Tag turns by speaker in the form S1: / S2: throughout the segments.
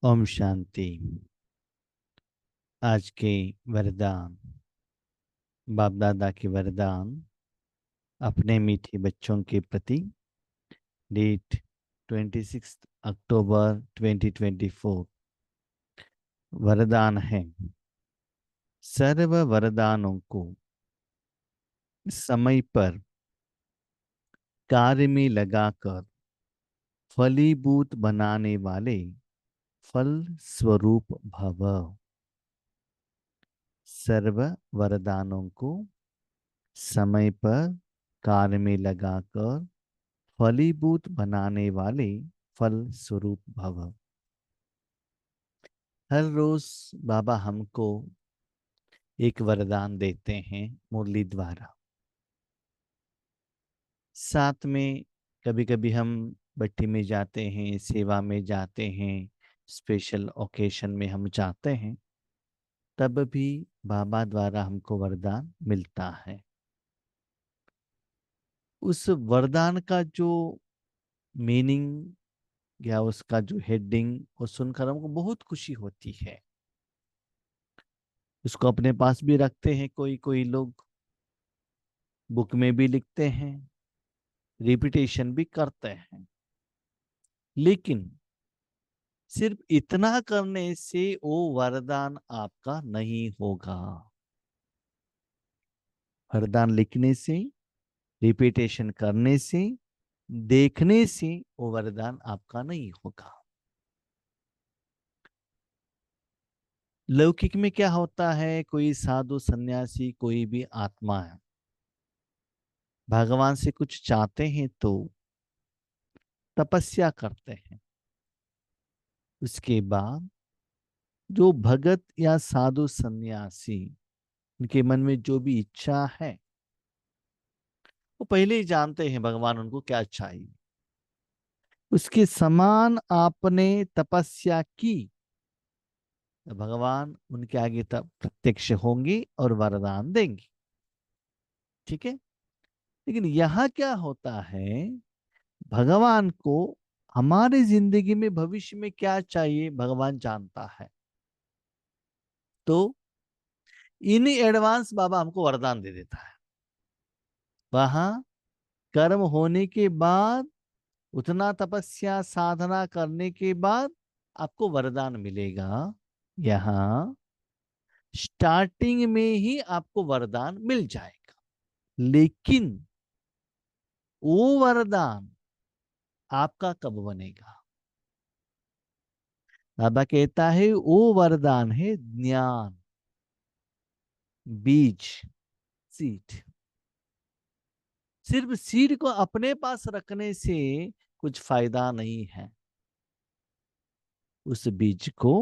S1: ओम शांति। आज के वरदान, बाप दादा के वरदान अपने मीठे बच्चों के प्रति। डेट 26 अक्टूबर 2024। वरदान है, सर्व वरदानों को समय पर कार्य में लगाकर फलीभूत बनाने वाले फल स्वरूप भव। सर्व वरदानों को समय पर कार्य में लगाकर फलीभूत बनाने वाले फल स्वरूप भव। हर रोज बाबा हमको एक वरदान देते हैं मुरली द्वारा। साथ में कभी कभी हम भट्टी में जाते हैं, सेवा में जाते हैं, स्पेशल ओकेशन में हम जाते हैं, तब भी बाबा द्वारा हमको वरदान मिलता है। उस वरदान का जो मीनिंग या उसका जो हेडिंग, वो सुनकर हमको बहुत खुशी होती है। उसको अपने पास भी रखते हैं, कोई कोई लोग बुक में भी लिखते हैं, रिपीटेशन भी करते हैं। लेकिन सिर्फ इतना करने से वो वरदान आपका नहीं होगा। वरदान लिखने से, रिपीटेशन करने से, देखने से वो वरदान आपका नहीं होगा। लौकिक में क्या होता है, कोई साधु सन्यासी, कोई भी आत्मा है, भगवान से कुछ चाहते हैं तो तपस्या करते हैं। उसके बाद जो भगत या साधु सन्यासी, उनके मन में जो भी इच्छा है, वो पहले ही जानते हैं भगवान उनको क्या चाहिए। उसके समान आपने तपस्या की तो भगवान उनके आगे तब प्रत्यक्ष होंगे और वरदान देंगे। ठीक है। लेकिन यहाँ क्या होता है, भगवान को हमारे जिंदगी में भविष्य में क्या चाहिए भगवान जानता है। तो इन एडवांस बाबा हमको वरदान दे देता है। वहां कर्म होने के बाद, उतना तपस्या साधना करने के बाद आपको वरदान मिलेगा। यहाँ स्टार्टिंग में ही आपको वरदान मिल जाएगा। लेकिन वो वरदान आपका कब बनेगा? बाबा कहता है वो वरदान है ज्ञान, बीज, सीड। सिर्फ सीड को अपने पास रखने से कुछ फायदा नहीं है। उस बीज को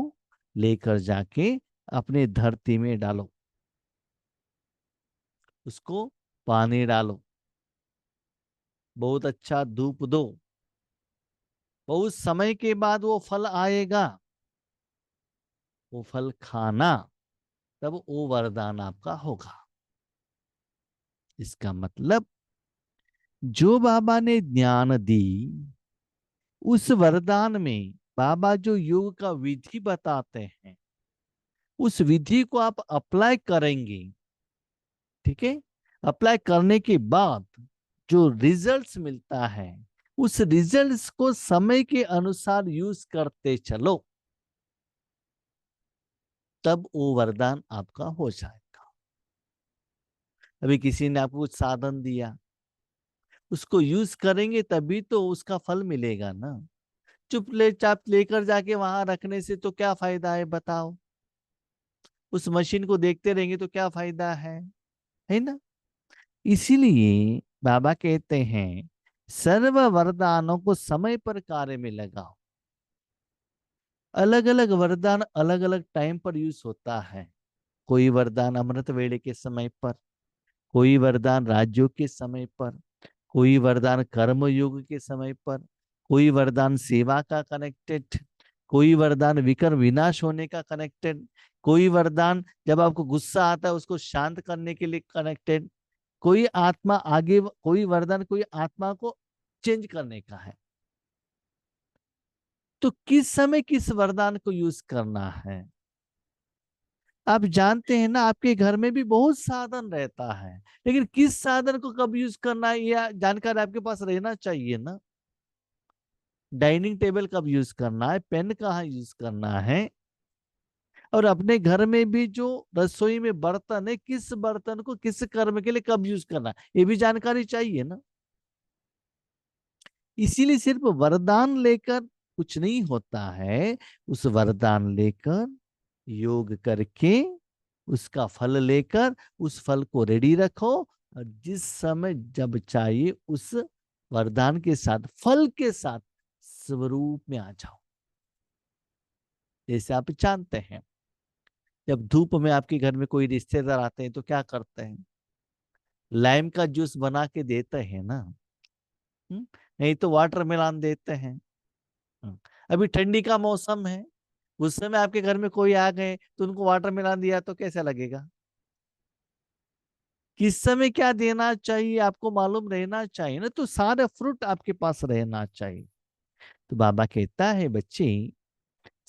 S1: लेकर जाके अपने धरती में डालो, उसको पानी डालो, बहुत अच्छा धूप दो, बहुत समय के बाद वो फल आएगा। वो फल खाना, तब वो वरदान आपका होगा। इसका मतलब जो बाबा ने ज्ञान दी, उस वरदान में बाबा जो योग का विधि बताते हैं, उस विधि को आप अप्लाई करेंगे। ठीक है। अप्लाई करने के बाद जो रिजल्ट्स मिलता है, उस रिजल्ट्स को समय के अनुसार यूज करते चलो, तब वो वरदान आपका हो जाएगा। अभी किसी ने आपको कुछ साधन दिया, उसको यूज करेंगे तभी तो उसका फल मिलेगा ना। चुप ले चाप लेकर जाके वहां रखने से तो क्या फायदा है बताओ? उस मशीन को देखते रहेंगे तो क्या फायदा है ना। इसीलिए बाबा कहते हैं, सर्व वरदानों को समय पर कार्य में लगाओ। अलग अलग वरदान अलग अलग टाइम पर यूज होता है। कोई वरदान अमृत वेले के समय पर, कोई वरदान राजयोग के समय पर, कोई वरदान कर्म योग के समय पर, कोई वरदान सेवा का कनेक्टेड, कोई वरदान विकर विनाश होने का कनेक्टेड, कोई वरदान जब आपको गुस्सा आता है उसको शांत करने के लिए कनेक्टेड, कोई आत्मा आगे, कोई वरदान कोई आत्मा को चेंज करने का है। तो किस समय किस वरदान को यूज करना है? आप जानते हैं ना, आपके घर में भी बहुत साधन रहता है, लेकिन किस साधन को कब यूज करना है यह जानकारी आपके पास रहना चाहिए ना। डाइनिंग टेबल कब यूज करना है, पेन कहाँ यूज करना है, और अपने घर में भी जो रसोई में बर्तन है, किस बर्तन को किस कर्म के लिए कब यूज करना है, ये भी जानकारी चाहिए ना। इसीलिए सिर्फ वरदान लेकर कुछ नहीं होता है। उस वरदान लेकर योग करके उसका फल लेकर उस फल को रेडी रखो, और जिस समय जब चाहिए उस वरदान के साथ फल के साथ स्वरूप में आ जाओ। जैसे आप जानते हैं, जब धूप में आपके घर में कोई रिश्तेदार आते हैं तो क्या करते हैं? लाइम का जूस बना के देते हैं ना। नहीं तो वाटर मेलन देते हैं। हम्म, अभी ठंडी का मौसम है, उस समय आपके घर में कोई आ गए तो उनको वाटर मेलन दिया तो कैसा लगेगा? किस समय क्या देना चाहिए आपको मालूम रहना चाहिए ना, तो सारे फ्रूट आपके पास रहना चाहिए। तो बाबा कहता है बच्चे,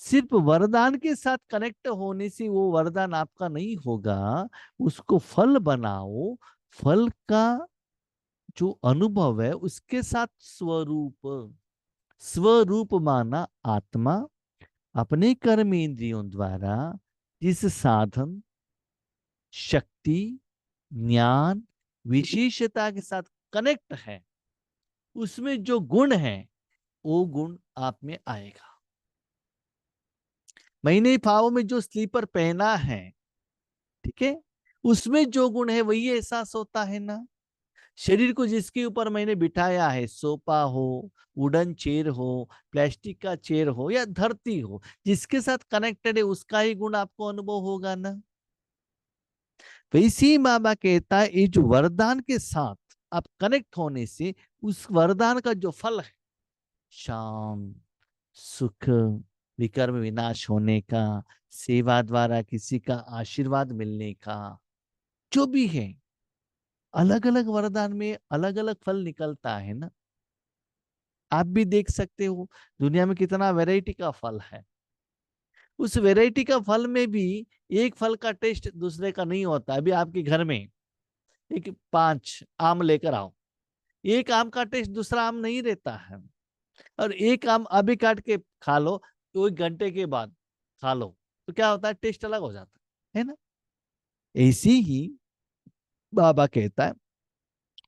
S1: सिर्फ वरदान के साथ कनेक्ट होने से वो वरदान आपका नहीं होगा, उसको फल बनाओ। फल का जो अनुभव है उसके साथ स्वरूप, स्वरूप माना आत्मा अपने कर्म इंद्रियों द्वारा जिस साधन, शक्ति, ज्ञान, विशेषता के साथ कनेक्ट है, उसमें जो गुण है वो गुण आप में आएगा। मैंने पाँव में जो स्लीपर पहना है, ठीक है, उसमें जो गुण है वही एहसास होता है ना। शरीर को जिसके ऊपर मैंने बिठाया है, सोफा हो, वुडन चेयर हो, प्लास्टिक का चेयर हो या धरती हो, जिसके साथ कनेक्टेड है उसका ही गुण आपको अनुभव होगा ना। वैसे ही बाबा कहता है ये जो वरदान के साथ आप कनेक्ट होने से उस वरदान का जो फल है, शांत, सुख, विकर्म विनाश होने का, सेवा द्वारा किसी का आशीर्वाद मिलने का, जो भी है, अलग अलग वरदान में अलग अलग फल निकलता है ना। आप भी देख सकते हो दुनिया में कितना वैरायटी का फल है। उस वैरायटी का फल में भी एक फल का टेस्ट दूसरे का नहीं होता। अभी आपके घर में एक 5 आम लेकर आओ, एक आम का टेस्ट दूसरा आम नहीं रहता है। और एक आम अभी काट के खा लो तो 1 घंटे के बाद खा लो तो क्या होता है, टेस्ट अलग हो जाता है ना। ऐसी ही बाबा कहता है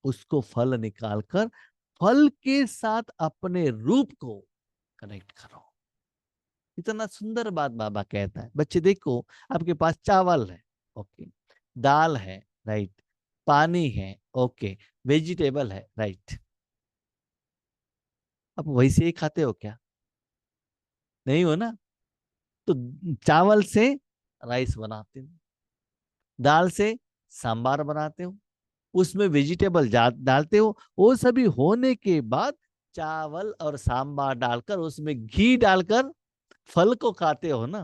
S1: उसको फल निकालकर फल के साथ अपने रूप को कनेक्ट करो। इतना सुंदर बात बाबा कहता है। बच्चे देखो, आपके पास चावल है, ओके, दाल है, राइट, पानी है, ओके, वेजिटेबल है, राइट। अब वैसे ही खाते हो क्या? नहीं हो ना। तो चावल से राइस बनाते हो, दाल से सांबार बनाते हो, उसमें वेजिटेबल डालते हो, वो सभी होने के बाद चावल और सांबार डालकर उसमें घी डालकर फल को खाते हो ना।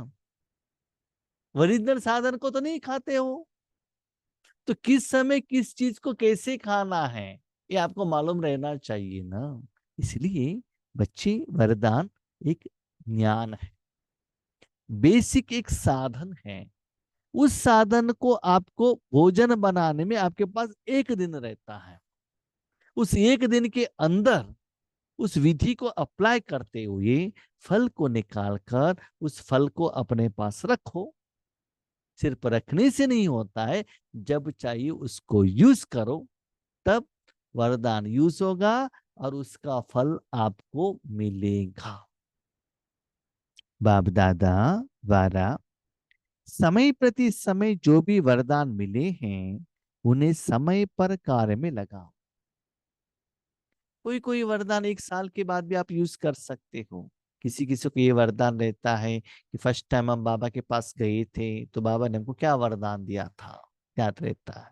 S1: ओरिजिनल साधन को तो नहीं खाते हो। तो किस समय किस चीज को कैसे खाना है ये आपको मालूम रहना चाहिए ना। इसलिए बच्चे, वरदान एक ज्ञान है, बेसिक एक साधन है। उस साधन को आपको भोजन बनाने में आपके पास 1 दिन रहता है। उस 1 दिन के अंदर उस विधि को अप्लाई करते हुए फल को निकालकर उस फल को अपने पास रखो। सिर्फ रखने से नहीं होता है, जब चाहिए उसको यूज करो, तब वरदान यूज होगा और उसका फल आपको मिलेगा। बाप दादा द्वारा समय प्रति समय जो भी वरदान मिले हैं उन्हें समय पर कार्य में लगाओ। कोई कोई वरदान 1 साल के बाद भी आप यूज कर सकते हो। किसी किसी को ये वरदान रहता है कि फर्स्ट टाइम हम बाबा के पास गए थे तो बाबा ने हमको क्या वरदान दिया था, याद रहता है।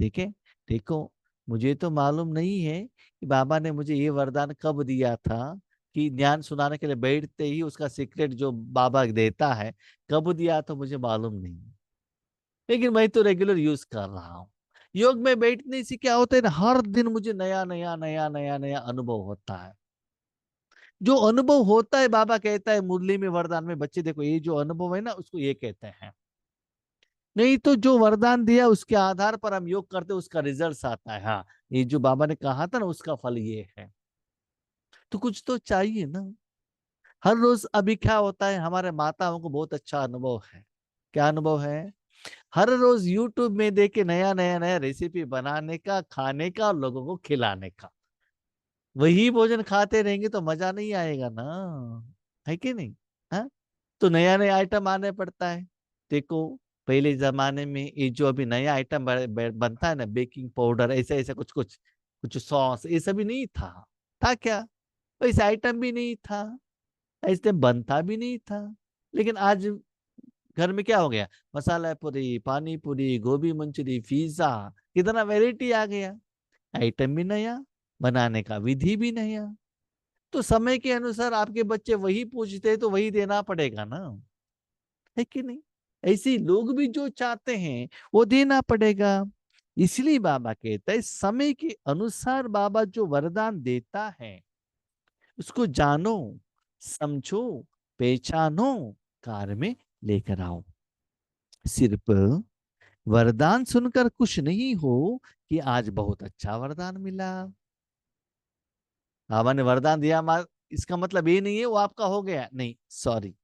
S1: ठीक है, देखो, मुझे तो मालूम नहीं है कि बाबा ने मुझे ये वरदान कब दिया था, कि ज्ञान सुनाने के लिए बैठते ही उसका सीक्रेट जो बाबा देता है कब दिया तो मुझे मालूम नहीं, लेकिन मैं तो रेगुलर यूज कर रहा हूँ। योग में बैठने से क्या होता है ना, हर दिन मुझे नया नया नया नया नया अनुभव होता है। जो अनुभव होता है, बाबा कहता है मुरली में, वरदान में, बच्चे देखो ये जो अनुभव है ना उसको ये कहते हैं। नहीं तो जो वरदान दिया उसके आधार पर हम योग करते उसका रिजल्ट आता है। हाँ, ये जो बाबा ने कहा था ना उसका फल ये है। तो कुछ तो चाहिए ना। हर रोज अभी क्या होता है, हमारे माताओं को बहुत अच्छा अनुभव है। क्या अनुभव है? हर रोज यूट्यूब में देख के नया नया नया रेसिपी बनाने का, खाने का और लोगों को खिलाने का। वही भोजन खाते रहेंगे तो मजा नहीं आएगा ना, है कि नहीं? हाँ, तो नया नया आइटम आने पड़ता है। देखो, पहले जमाने में ये जो अभी नया आइटम बनता है ना, बेकिंग पाउडर, ऐसा ऐसा कुछ कुछ कुछ सॉस, ये सभी नहीं था। था क्या? ऐसा आइटम भी नहीं था, ऐसे बनता भी नहीं था। लेकिन आज घर में क्या हो गया, मसाला पूरी, पानी पूरी, गोभी मंचूरी, पिज्जा, कितना वैरायटी आ गया। आइटम भी नया, बनाने का विधि भी नया। तो समय के अनुसार आपके बच्चे वही पूछते हैं तो वही देना पड़ेगा ना, है कि नहीं? ऐसे ही लोग भी जो चाहते हैं वो देना पड़ेगा। इसलिए बाबा कहता है समय के अनुसार बाबा जो वरदान देता है उसको जानो, समझो, पहचानो, कार्य में लेकर आओ। सिर्फ वरदान सुनकर खुश नहीं हो कि आज बहुत अच्छा वरदान मिला, बाबा ने वरदान दिया, इसका मतलब ये नहीं है वो आपका हो गया, नहीं, सॉरी,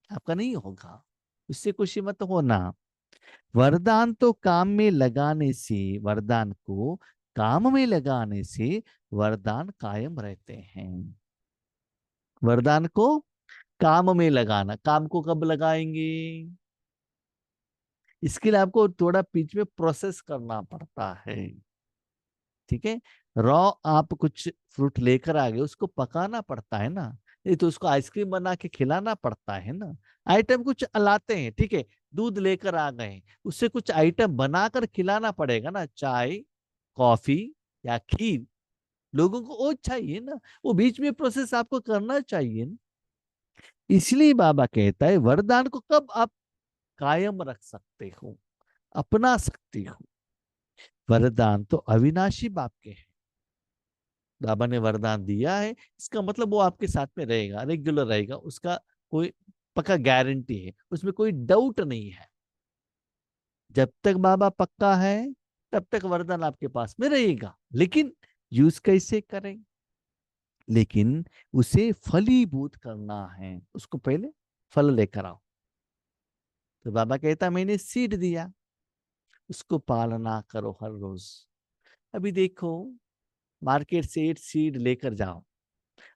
S1: आपका नहीं होगा। उससे खुशी मत होना। वरदान तो काम में लगाने से, वरदान को काम में लगाने से वरदान कायम रहते हैं। वरदान को काम में लगाना, काम को कब लगाएंगे? इसके लिए आपको थोड़ा बीच में प्रोसेस करना पड़ता है। ठीक है, रॉ आप कुछ फ्रूट लेकर आ गए, उसको पकाना पड़ता है ना, नहीं तो उसको आइसक्रीम बना के खिलाना पड़ता है ना। आइटम कुछ लाते हैं, ठीक है, दूध लेकर आ गए, उससे कुछ आइटम बनाकर खिलाना पड़ेगा ना, चाय, कॉफी या खीर। लोगों को वो चाहिए ना, वो बीच में प्रोसेस आपको करना चाहिए ना। इसलिए बाबा कहता है वरदान को कब आप कायम रख सकते हो, अपना सकते हो। वरदान तो अविनाशी बाप के हैं। बाबा ने वरदान दिया है, इसका मतलब वो आपके साथ में रहेगा, रेगुलर रहेगा, उसका कोई पक्का गारंटी है, उसमें कोई डाउट नहीं है। जब तक बाबा पक्का है तब तक वरदान आपके पास में रहेगा। लेकिन यूज कैसे करें? लेकिन उसे फलीभूत करना है, उसको पहले फल लेकर आओ। तो बाबा कहता मैंने सीड दिया, उसको पालना करो हर रोज। अभी देखो, मार्केट से एक सीड लेकर जाओ,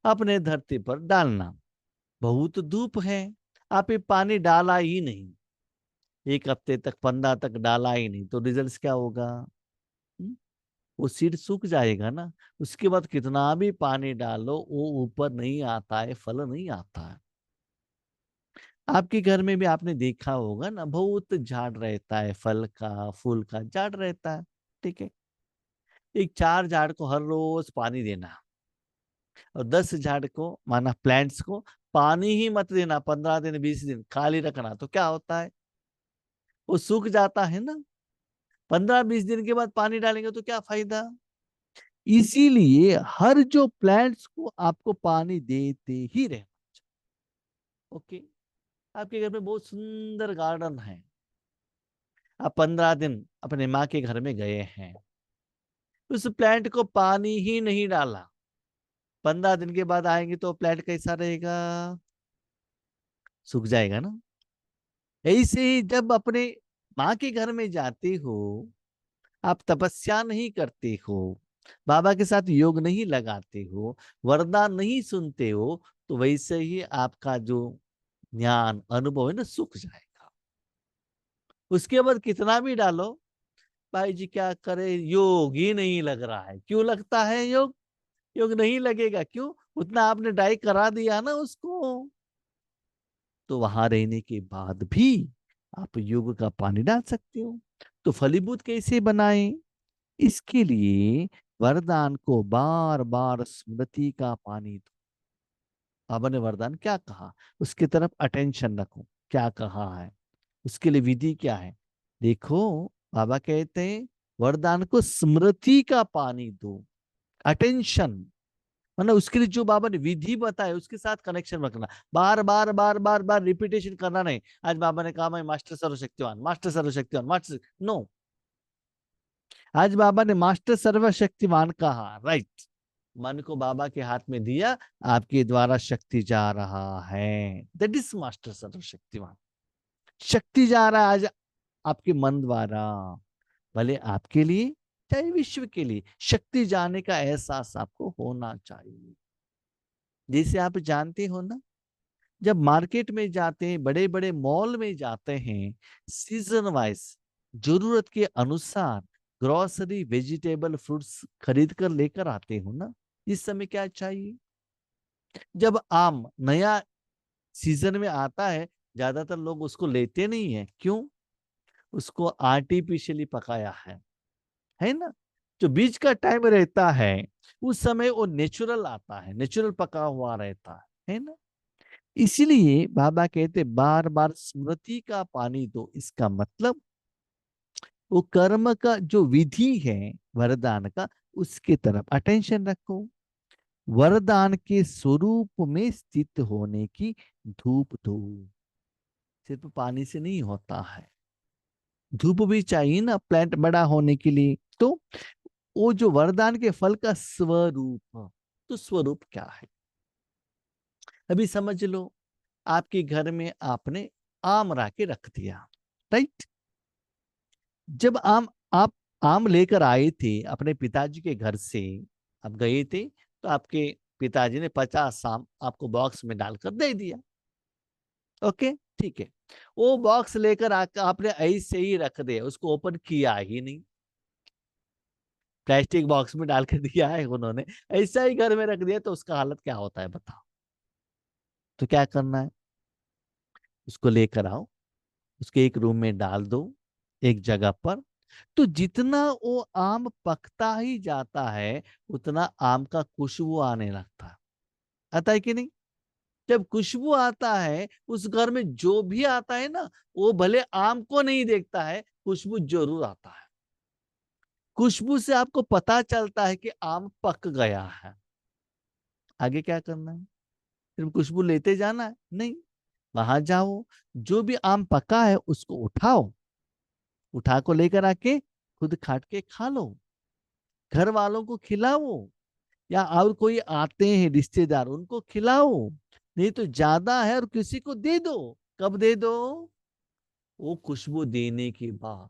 S1: अपने धरती पर डालना। बहुत धूप है, आप ये पानी डाला ही नहीं, एक हफ्ते तक, 15 तक डाला ही नहीं, तो रिजल्ट क्या होगा? हम्म? वो सीड सूख जाएगा ना। उसके बाद कितना भी पानी डालो वो ऊपर नहीं आता है, फल नहीं आता है। आपके घर में भी आपने देखा होगा ना, बहुत झाड़ रहता है, फल का फूल का झाड़ रहता है। ठीक है, एक 4 झाड़ को हर रोज पानी देना, और 10 झाड़ को, माना प्लांट्स को, पानी ही मत देना, 15 दिन 20 दिन खाली रखना, तो क्या होता है? वो सूख जाता है ना। 15-20 दिन के बाद पानी डालेंगे तो क्या फायदा? इसीलिए हर जो प्लांट्स को आपको पानी देते ही रहना। ओके, आपके घर में बहुत सुंदर गार्डन है, आप 15 दिन अपने माँ के घर में गए हैं, उस प्लांट को पानी ही नहीं डाला, 15 दिन के बाद आएंगे तो प्लांट कैसा रहेगा? सूख जाएगा ना। ऐसे ही जब अपने माँ के घर में जाते हो, आप तपस्या नहीं करते हो, बाबा के साथ योग नहीं लगाते हो, वरदान नहीं सुनते हो, तो वैसे ही आपका जो ज्ञान अनुभव है ना सूख जाएगा। उसके बाद कितना भी डालो, भाई जी क्या करे, योग ही नहीं लग रहा है। क्यों लगता है योग? योग नहीं लगेगा, क्यों? उतना आपने डाई करा दिया ना उसको। तो वहां रहने के बाद भी आप योग का पानी डाल सकते हो। तो फलीभूत कैसे बनाएं? इसके लिए वरदान को बार बार स्मृति का पानी दो। बाबा ने वरदान क्या कहा, उसकी तरफ अटेंशन रखो, क्या कहा है, उसके लिए विधि क्या है। देखो, बाबा कहते हैं वरदान को स्मृति का पानी दो, अटेंशन। मतलब उसके लिए जो बाबा ने विधि बताया उसके साथ कनेक्शन रखना, बार बार बार बार बार रिपीटेशन करना नहीं। आज बाबा ने कहा मैं मास्टर सर्वशक्तिवान, मास्टर सर्वशक्तिवान, मास्टर, नो। आज बाबा ने मास्टर सर्वशक्तिवान कहा, राइट। मन को बाबा के हाथ में दिया, आपके द्वारा शक्ति जा रहा है, दैट इज मास्टर सर्वशक्तिवान। शक्ति जा रहा है आज आपके मन द्वारा, भले आपके लिए चाहे विश्व के लिए, शक्ति जाने का एहसास आपको होना चाहिए। जैसे आप जानते हो ना, जब मार्केट में जाते हैं, बड़े बड़े मॉल में जाते हैं, सीजन वाइज जरूरत के अनुसार ग्रोसरी वेजिटेबल फ्रूट्स खरीद कर लेकर आते हो ना। इस समय क्या चाहिए, जब आम नया सीजन में आता है, ज्यादातर लोग उसको लेते नहीं है, क्यों? उसको आर्टिफिशियली पकाया है ना। जो बीज का टाइम रहता है उस समय वो नेचुरल आता है, नेचुरल पका हुआ रहता है ना। इसीलिए बाबा कहते बार बार स्मृति का पानी दो, इसका मतलब वो कर्म का जो विधि है वरदान का, उसके तरफ अटेंशन रखो। वरदान के स्वरूप में स्थित होने की धूप दो। सिर्फ पानी से नहीं होता है, धूप भी चाहिए ना प्लांट बड़ा होने के लिए। तो वो जो वरदान के फल का स्वरूप, तो स्वरूप क्या है? अभी समझ लो, आपके घर में आपने आम ला के रख दिया, राइट। जब आप आम लेकर आए थे अपने पिताजी के घर से, आप गए थे, तो आपके पिताजी ने 50 आम आपको बॉक्स में डालकर दे दिया। ओके, ठीक है। वो बॉक्स लेकर आकर आपने ऐसे ही रख दिया, उसको ओपन किया ही नहीं, प्लास्टिक बॉक्स में डाल के दिया है उन्होंने, ऐसा ही घर में रख दिया, तो उसका हालत क्या होता है बताओ? तो क्या करना है, उसको लेकर आओ, उसके एक रूम में डाल दो, एक जगह पर। तो जितना वो आम पकता ही जाता है, उतना आम का खुशबू आने लगता है, आता है कि नहीं? जब खुशबू आता है, उस घर में जो भी आता है ना, वो भले आम को नहीं देखता है, खुशबू जरूर आता है। खुशबू से आपको पता चलता है कि आम पक गया है। आगे क्या करना है? सिर्फ खुशबू लेते जाना है? नहीं, वहां जाओ, जो भी आम पका है उसको उठाओ, उठा को लेकर आके खुद काट के खा लो, घर वालों को खिलाओ, या और कोई आते हैं रिश्तेदार उनको खिलाओ। नहीं तो ज्यादा है और किसी को दे दो। कब दे दो? वो खुशबू देने के बाद,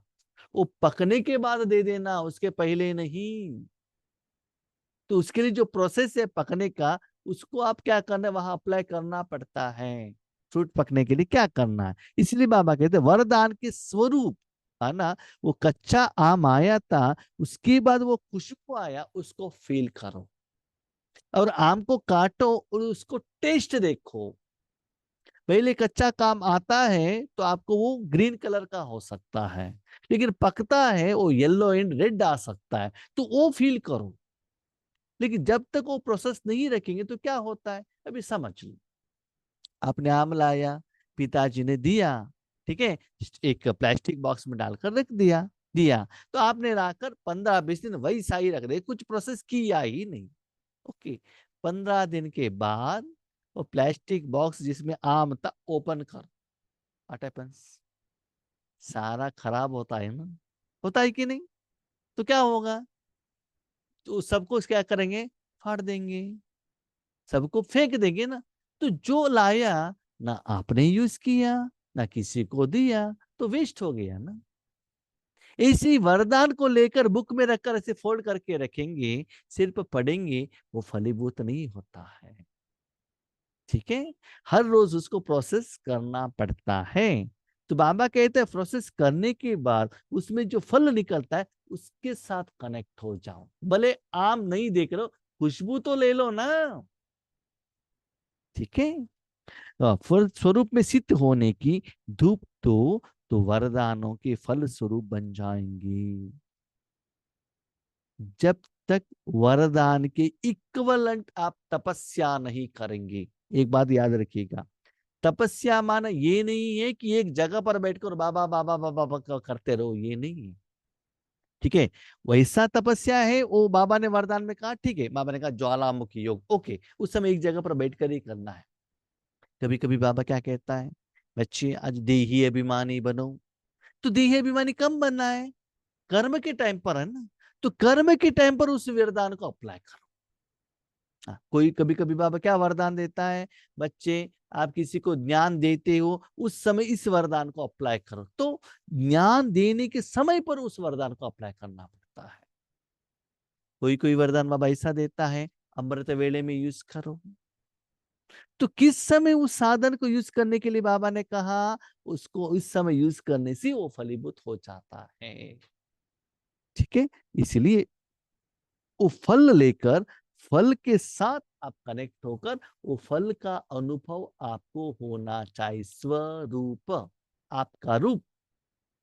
S1: वो पकने के बाद दे देना, उसके पहले नहीं। तो उसके लिए जो प्रोसेस है पकने का, उसको आप क्या करना है, वहां अप्लाई करना पड़ता है। फ्रूट पकने के लिए क्या करना है, इसलिए बाबा कहते हैं वरदान के स्वरूप, है ना। वो कच्चा आम आया था, उसके बाद वो खुशबू आया, उसको फील करो, और आम को काटो और उसको टेस्ट देखो। पहले कच्चा काम आता है तो आपको वो ग्रीन कलर का हो सकता है, लेकिन पकता है वो येलो एंड रेड आ सकता है, तो वो फील करो। लेकिन जब तक वो प्रोसेस नहीं रखेंगे तो क्या होता है, अभी समझ लो। आपने आम लाया, पिताजी ने दिया, ठीक है, एक प्लास्टिक बॉक्स में डालकर रख दिया, दिया, तो आपने लाकर 15-20 दिन वही सही रख दे, कुछ प्रोसेस किया ही नहीं। ओके, 15 दिन के बाद वो प्लास्टिक बॉक्स जिसमें आम था ओपन कर, व्हाट हैपेंस? सारा खराब होता है ना, होता है कि नहीं? तो क्या होगा? तो सबको क्या करेंगे, फाड़ देंगे, सबको फेंक देंगे ना। तो जो लाया, ना आपने यूज किया, ना किसी को दिया, तो वेस्ट हो गया ना। इसी वरदान को लेकर बुक में रखकर ऐसे फोल्ड करके रखेंगे, सिर्फ पढ़ेंगे, वो फलीभूत नहीं होता है। ठीक है, हर रोज उसको प्रोसेस करना पड़ता है। तो बाबा कहते हैं प्रोसेस करने के बाद उसमें जो फल निकलता है उसके साथ कनेक्ट हो जाओ, भले आम नहीं देख रहे हो, खुशबू तो ले लो ना। ठीक है, फल स्वरूप में सिद्ध होने की धूप दो, तो वरदानों के फल स्वरूप बन जाएंगे। जब तक वरदान के इक्वलेंट आप तपस्या नहीं करेंगे, एक बात याद रखिएगा, तपस्या माना ये नहीं है कि एक जगह पर बैठकर बाबा बाबा बाबा बाबा करते रहो, ये नहीं है। ठीक है, वैसा तपस्या है वो बाबा ने वरदान में कहा। ठीक है, बाबा ने कहा ज्वालामुखी योग, ओके, उस समय एक जगह पर बैठ कर ही करना है। कभी कभी बाबा क्या कहता है, बच्चे आज देही अभिमानी बनो। तो देही अभिमानी कम बनना है, कर्म के टाइम पर है ना, तो कर्म के टाइम पर उस वरदान को अप्लाई करो। कोई कभी कभी बाबा क्या वरदान देता है, बच्चे आप किसी को ज्ञान देते हो उस समय इस वरदान को अप्लाई करो। तो ज्ञान देने के समय पर उस वरदान को अप्लाई करना पड़ता है। कोई कोई वरदान बाबा ऐसा देता है, अमृत वेले में यूज करो। तो किस समय उस साधन को यूज करने के लिए बाबा ने कहा, उसको इस समय यूज करने से वो फलीभूत हो जाता है। ठीक है, इसलिए वो फल लेकर, फल के साथ आप कनेक्ट होकर वो फल का अनुभव आपको होना चाहिए। स्वरूप, आपका रूप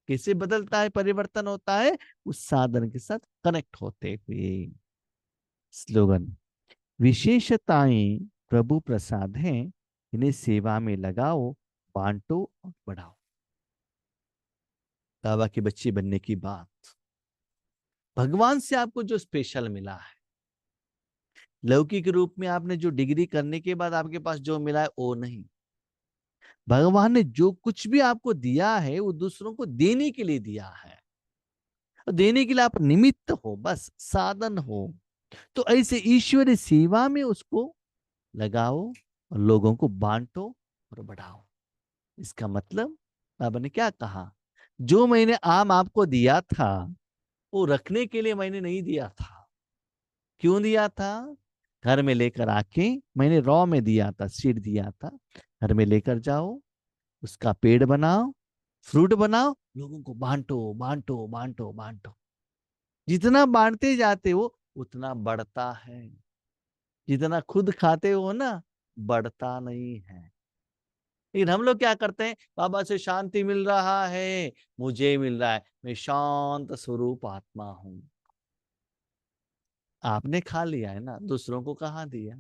S1: कैसे बदलता है, परिवर्तन होता है, उस साधन के साथ कनेक्ट होते हुए। स्लोगन, विशेषताएं प्रभु प्रसाद हैं, इन्हें सेवा में लगाओ, बांटो और बढ़ाओ। बाबा के बच्चे बनने की बात, भगवान से आपको जो स्पेशल मिला है, लौकिक रूप में आपने जो डिग्री करने के बाद आपके पास जो मिला है वो नहीं। भगवान ने जो कुछ भी आपको दिया है वो दूसरों को देने के लिए दिया है, और देने के लिए आप निमित्त हो, बस साधन हो। तो ऐसे ईश्वरीय सेवा में उसको लगाओ और लोगों को बांटो और बढ़ाओ। इसका मतलब बाबा ने क्या कहा, जो मैंने आम आपको दिया था वो रखने के लिए मैंने नहीं दिया था। क्यों दिया था, घर में लेकर आके मैंने रॉ में दिया था, सीड दिया था। घर में लेकर जाओ, उसका पेड़ बनाओ, फ्रूट बनाओ, लोगों को बांटो बांटो बांटो बांटो। जितना बांटते जाते हो उतना बढ़ता है, जितना खुद खाते हो ना बढ़ता नहीं है। लेकिन हम लोग क्या करते हैं, बाबा से शांति मिल रहा है, मुझे मिल रहा है, मैं शांत स्वरूप आत्मा हूं। आपने खा लिया है ना, दूसरों को कहाँ दिया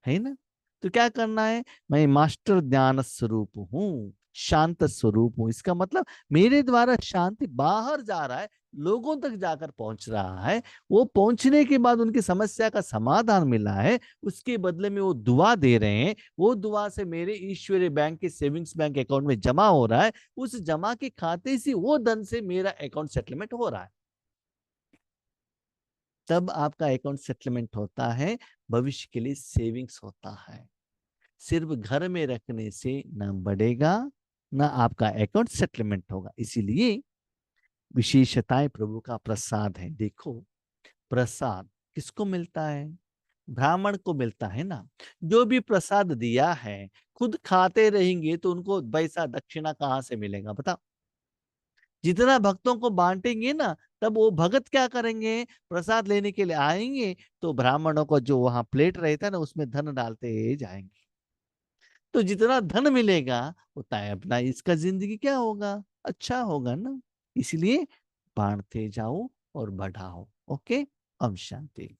S1: है ना। तो क्या करना है, मैं मास्टर ज्ञान स्वरूप हूँ, शांत स्वरूप हूँ। इसका मतलब मेरे द्वारा शांति बाहर जा रहा है, लोगों तक जाकर पहुंच रहा है। वो पहुंचने के बाद उनकी समस्या का समाधान मिला है, उसके बदले में वो दुआ दे रहे हैं। वो दुआ से मेरे ईश्वरीय बैंक के सेविंग्स बैंक अकाउंट में जमा हो रहा है, उस जमा के खाते से वो धन से मेरा अकाउंट सेटलमेंट हो रहा है। तब आपका अकाउंट सेटलमेंट होता है, भविष्य के लिए सेविंग्स होता है। सिर्फ घर में रखने से ना बढ़ेगा, ना आपका अकाउंट सेटलमेंट होगा। इसीलिए विशेषताएं प्रभु का प्रसाद है। देखो, प्रसाद किसको मिलता है, ब्राह्मण को मिलता है ना। जो भी प्रसाद दिया है खुद खाते रहेंगे तो उनको पैसा दक्षिणा कहाँ से मिलेगा बताओ। जितना भक्तों को बांटेंगे ना, तब वो भगत क्या करेंगे, प्रसाद लेने के लिए आएंगे, तो ब्राह्मणों को जो वहां प्लेट रहता है ना उसमें धन डालते जाएंगे। तो जितना धन मिलेगा उतना है अपना, इसका जिंदगी क्या होगा, अच्छा होगा ना। इसलिए बांटते जाओ और बढ़ाओ। ओके, अब शांति।